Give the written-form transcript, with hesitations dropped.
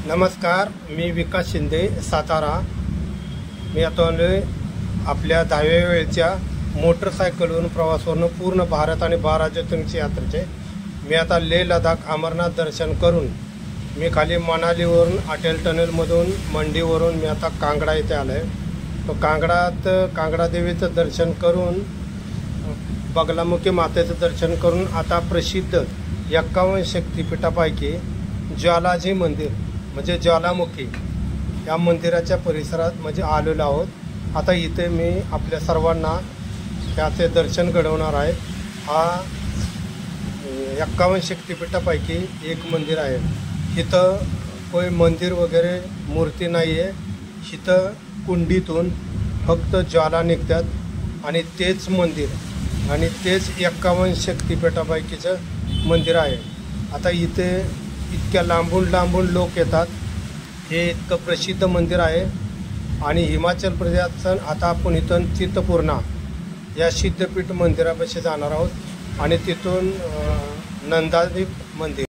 नमस्कार, मी विकास शिंदे, सातारा। मी आता आपल्या 10व्या वेळच्या मोटरसायकलवरून प्रवासावरून पूर्ण भारत आणि 12 ज्योतिर्लिंगाच्या यात्रेचे मी आता लेह लडाख अमरनाथ दर्शन करून मी खाली मनालीवरून अटल टनलमधून मंडीवरून मी आता कांगडा येथे आलो आहे। तो कांगडा देवीचं दर्शन करून बगलामुखी मातेचं दर्शन करून आता प्रसिद्ध 51 शक्तिपीठापैकी ज्वालाजी मंदिर म्हणजे ज्वालामुखी या मंदिराच्या परिसरात म्हणजे आलेलो आहोत। आता इथे मी आपल्या सर्वांना त्याचे दर्शन घडवणार आहे। हा 51 शक्तिपीठापैकी एक मंदिर आहे। इथं कोई मंदिर वगैरे मूर्ती नाही आहे। इथं कुंडीतून फक्त ज्वाला निघतात आणि तेच मंदिर आणि तेच 51 शक्तिपीठापैकीचं मंदिर आहे। आता इथे इतक्या लांबून लोक येतात। हे इतकं प्रसिद्ध मंदिर आहे आणि हिमाचल प्रदेशात आता आपण इथून चिंतपूर्णा या सिद्धपीठ मंदिरापाशी जाणार आहोत आणि तिथून नंदादीप मंदिर